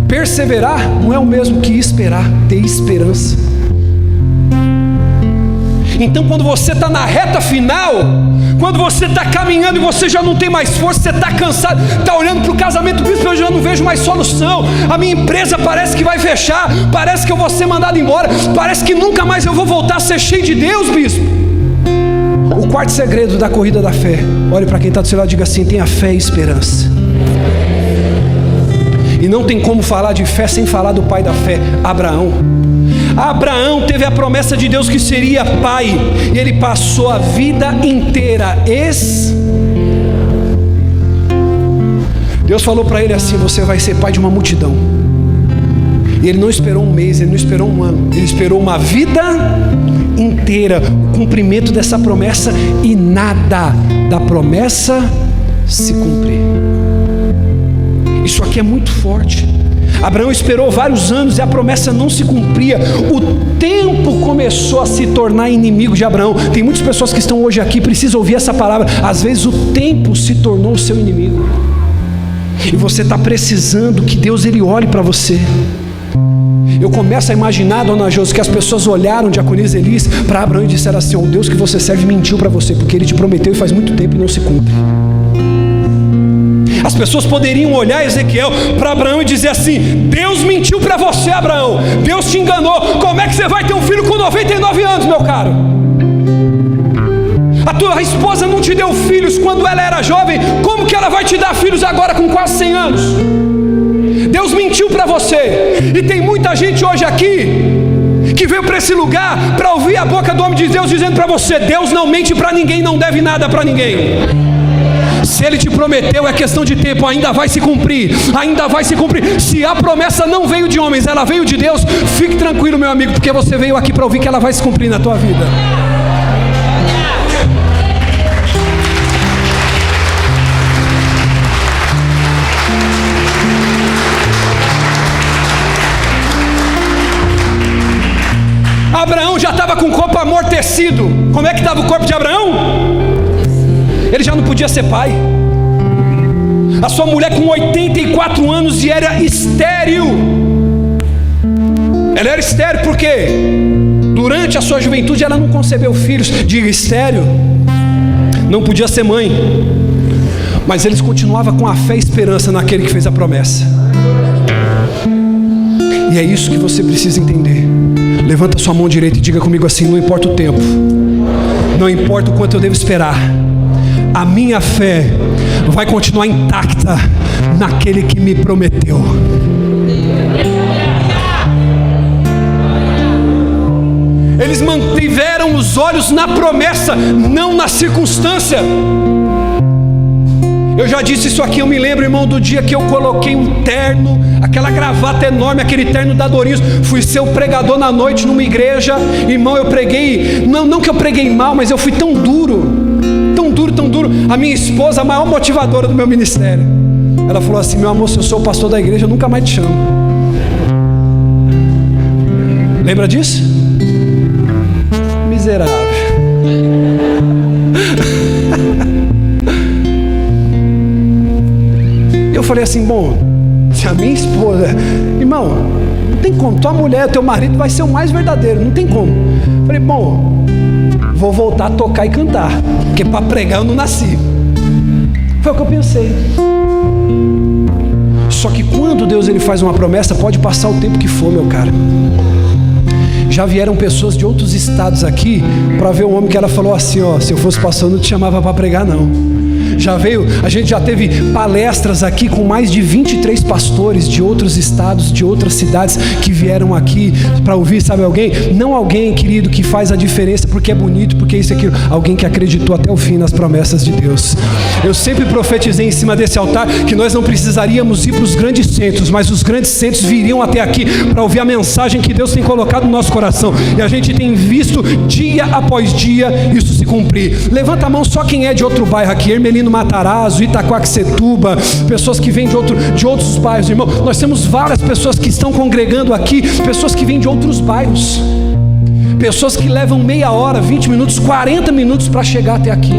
Perseverar não é o mesmo que esperar, ter esperança. Então quando você está na reta final, quando você está caminhando e você já não tem mais força, você está cansado, está olhando para o casamento, bispo, eu já não vejo mais solução, a minha empresa parece que vai fechar, parece que eu vou ser mandado embora, parece que nunca mais eu vou voltar a ser cheio de Deus, bispo. O quarto segredo da corrida da fé, olhe para quem está do seu lado e diga assim: tenha fé e esperança. E não tem como falar de fé sem falar do pai da fé, Abraão. Abraão teve a promessa de Deus que seria pai, e ele passou a vida inteira Deus falou para ele assim: você vai ser pai de uma multidão. E ele não esperou um mês, ele não esperou um ano, ele esperou uma vida inteira, o cumprimento dessa promessa, e nada da promessa se cumprir. Isso aqui é muito forte. Abraão esperou vários anos e a promessa não se cumpria. O tempo começou a se tornar inimigo de Abraão. Tem muitas pessoas que estão hoje aqui, precisam ouvir essa palavra. Às vezes o tempo se tornou o seu inimigo, e você está precisando que Deus ele olhe para você. Eu começo a imaginar, dona Josi, que as pessoas olharam, Diaconisa Elis, para Abraão e disseram assim: o Deus que você serve mentiu para você, porque ele te prometeu e faz muito tempo e não se cumpre. As pessoas poderiam olhar Ezequiel para Abraão e dizer assim: Deus mentiu para você, Abraão, Deus te enganou, como é que você vai ter um filho com 99 anos, meu caro? A tua esposa não te deu filhos quando ela era jovem, como que ela vai te dar filhos agora com quase 100 anos? Deus mentiu para você. E tem muita gente hoje aqui que veio para esse lugar para ouvir a boca do homem de Deus dizendo para você: Deus não mente para ninguém, não deve nada para ninguém. Se Ele te prometeu, é questão de tempo, ainda vai se cumprir, ainda vai se cumprir. Se a promessa não veio de homens, ela veio de Deus, fique tranquilo, meu amigo, porque você veio aqui para ouvir que ela vai se cumprir na tua vida. Abraão já estava com o corpo amortecido. Como é que estava o corpo de Abraão? Ele já não podia ser pai. A sua mulher com 84 anos e era estéril. Ela era estéril porque durante a sua juventude ela não concebeu filhos. Diga, estéril. Não podia ser mãe. Mas eles continuavam com a fé e esperança naquele que fez a promessa. E é isso que você precisa entender. Levanta sua mão direita e diga comigo assim: não importa o tempo, não importa o quanto eu devo esperar, a minha fé vai continuar intacta naquele que me prometeu. Eles mantiveram os olhos na promessa, não na circunstância. Eu já disse isso aqui, eu me lembro, irmão, do dia que eu coloquei um terno, aquela gravata enorme, aquele terno da Doritos. Fui ser o pregador na noite numa igreja. Irmão, eu preguei, não que eu preguei mal, mas eu fui tão duro. A minha esposa, a maior motivadora do meu ministério, ela falou assim: meu amor, se eu sou o pastor da igreja, eu nunca mais te chamo. Lembra disso? Miserável. Eu falei assim: bom, se a minha esposa, irmão, não tem como, tua mulher, teu marido vai ser o mais verdadeiro, não tem como. Falei, bom, vou voltar a tocar e cantar, porque para pregar eu não nasci. Foi o que eu pensei. Só que quando Deus ele faz uma promessa, pode passar o tempo que for, meu cara. Já vieram pessoas de outros estados aqui para ver um homem que ela falou assim: ó, se eu fosse pastor eu não te chamava para pregar não. Já veio, a gente já teve palestras aqui com mais de 23 pastores de outros estados, de outras cidades, que vieram aqui para ouvir, sabe alguém? Não alguém, querido, que faz a diferença porque é bonito, porque isso e aquilo. Alguém que acreditou até o fim nas promessas de Deus. Eu sempre profetizei em cima desse altar que nós não precisaríamos ir para os grandes centros, mas os grandes centros viriam até aqui para ouvir a mensagem que Deus tem colocado no nosso coração. E a gente tem visto dia após dia isso se cumprir. Levanta a mão só quem é de outro bairro aqui: Hermelino Matarazzo, Itaquaquecetuba, pessoas que vêm de outros bairros, irmão. Nós temos várias pessoas que estão congregando aqui, pessoas que vêm de outros bairros, pessoas que levam meia hora, 20 minutos, 40 minutos para chegar até aqui.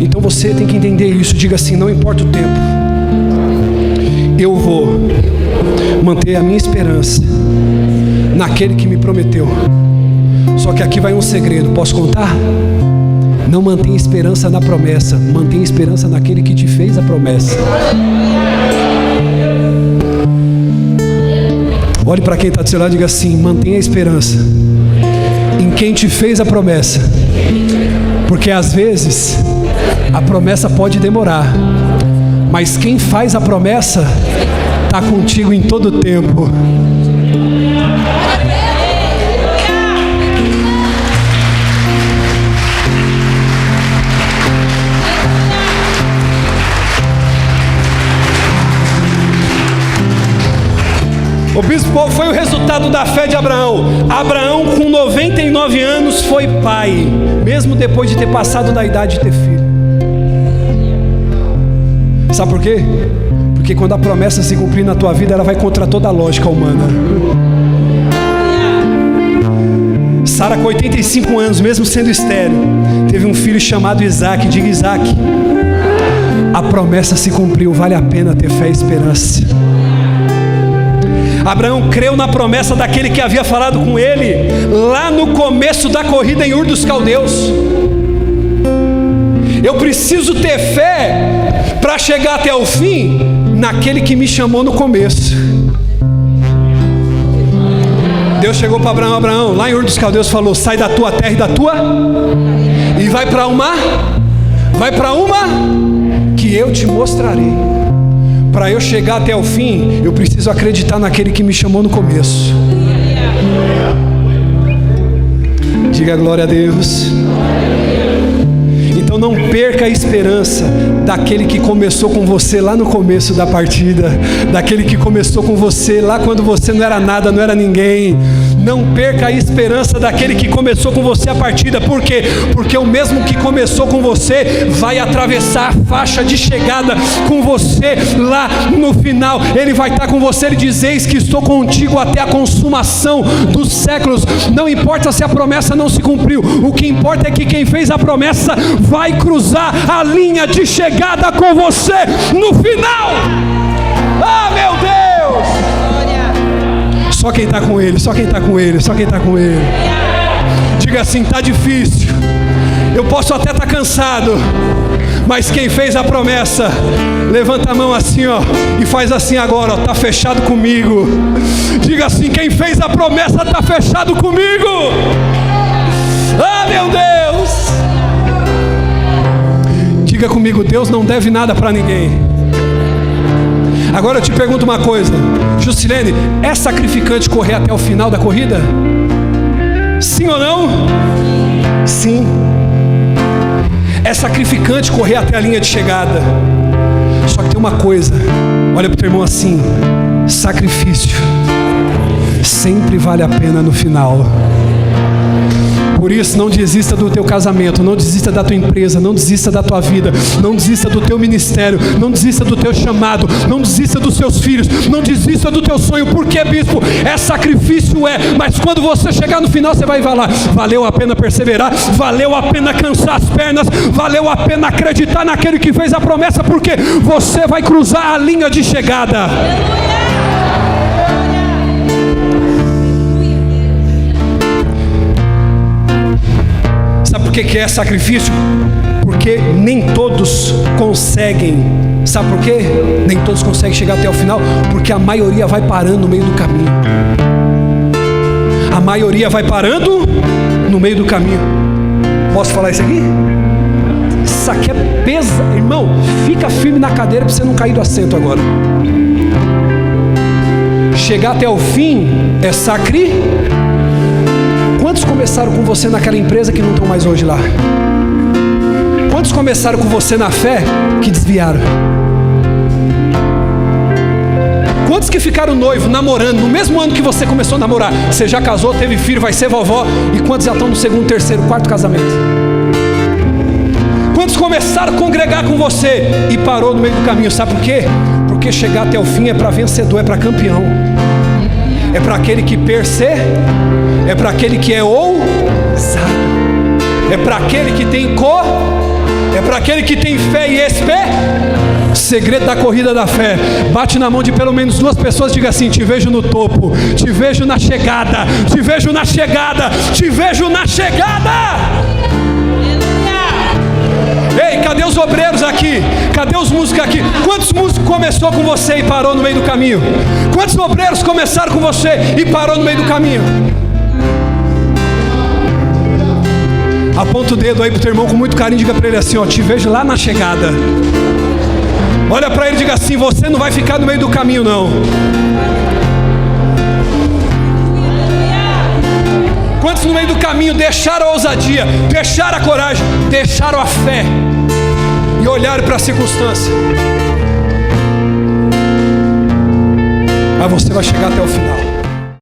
Então você tem que entender isso. Diga assim: não importa o tempo, eu vou manter a minha esperança naquele que me prometeu. Só que aqui vai um segredo, posso contar? Não mantenha esperança na promessa, mantenha esperança naquele que te fez a promessa. Olhe para quem está do seu lado e diga assim: mantenha a esperança em quem te fez a promessa, porque às vezes a promessa pode demorar, mas quem faz a promessa está contigo em todo o tempo. O bispo foi o resultado da fé de Abraão. Abraão, com 99 anos, foi pai, mesmo depois de ter passado da idade de ter filho. Sabe por quê? Porque quando a promessa se cumprir na tua vida, ela vai contra toda a lógica humana. Sara, com 85 anos, mesmo sendo estéril, teve um filho chamado Isaac. Diga Isaac. A promessa se cumpriu, vale a pena ter fé e esperança. Abraão creu na promessa daquele que havia falado com ele lá no começo da corrida em Ur dos Caldeus. Eu preciso ter fé para chegar até o fim naquele que me chamou no começo. Deus chegou para Abraão: Abraão, lá em Ur dos Caldeus falou: sai da tua terra e da tua, e vai para uma que eu te mostrarei. Para eu chegar até o fim, eu preciso acreditar naquele que me chamou no começo. Diga glória a Deus. Então não perca a esperança daquele que começou com você lá no começo da partida, daquele que começou com você lá quando você não era nada, não era ninguém. Não perca a esperança daquele que começou com você a partida. Por quê? Porque o mesmo que começou com você vai atravessar a faixa de chegada com você lá no final. Ele vai estar com você. Ele diz: eis que estou contigo até a consumação dos séculos. Não importa se a promessa não se cumpriu, o que importa é que quem fez a promessa vai cruzar a linha de chegada com você no final. Ah, meu Deus! Só quem está com Ele, só quem está com Ele, só quem está com Ele. Diga assim: está difícil, eu posso até estar cansado, mas quem fez a promessa, levanta a mão assim, ó, e faz assim agora, ó, está fechado comigo. Diga assim: quem fez a promessa está fechado comigo. Ah, meu Deus! Diga comigo: Deus não deve nada para ninguém. Agora eu te pergunto uma coisa, Juscelene, é sacrificante correr até o final da corrida? Sim ou não? Sim. É sacrificante correr até a linha de chegada. Só que tem uma coisa, olha para o teu irmão assim: sacrifício sempre vale a pena no final. Por isso, não desista do teu casamento, não desista da tua empresa, não desista da tua vida, não desista do teu ministério, não desista do teu chamado, não desista dos seus filhos, não desista do teu sonho. Por quê, bispo? É sacrifício, mas quando você chegar no final, você vai falar: valeu a pena perseverar, valeu a pena cansar as pernas, valeu a pena acreditar naquele que fez a promessa, porque você vai cruzar a linha de chegada. Sabe por que é sacrifício? Porque nem todos conseguem. Sabe por quê? Nem todos conseguem chegar até o final, porque a maioria vai parando no meio do caminho. A maioria vai parando no meio do caminho. Posso falar isso aqui? Isso aqui é pesado. Irmão, fica firme na cadeira para você não cair do assento agora. Chegar até o fim é sacrifício. Quantos começaram com você naquela empresa que não estão mais hoje lá? Quantos começaram com você na fé que desviaram? Quantos que ficaram noivos, namorando, no mesmo ano que você começou a namorar? Você já casou, teve filho, vai ser vovó. E quantos já estão no segundo, terceiro, quarto casamento? Quantos começaram a congregar com você e parou no meio do caminho? Sabe por quê? Porque chegar até o fim é para vencedor, é para campeão. É para aquele que persevera, é para aquele que é ousado, é para aquele que tem é para aquele que tem fé e esperança. Segredo da corrida da fé: bate na mão de pelo menos duas pessoas, diga assim: te vejo no topo, te vejo na chegada, te vejo na chegada, te vejo na chegada. Ei, cadê os obreiros aqui? Cadê os músicos aqui? Quantos músicos começou com você e parou no meio do caminho? Quantos obreiros começaram com você e parou no meio do caminho? Aponta o dedo aí pro teu irmão com muito carinho, diga para ele assim, ó: te vejo lá na chegada. Olha para ele e diga assim: você não vai ficar no meio do caminho não. Quantos no meio do caminho deixaram a ousadia, deixaram a coragem, deixaram a fé e olharam para a circunstância? Mas você vai chegar até o final.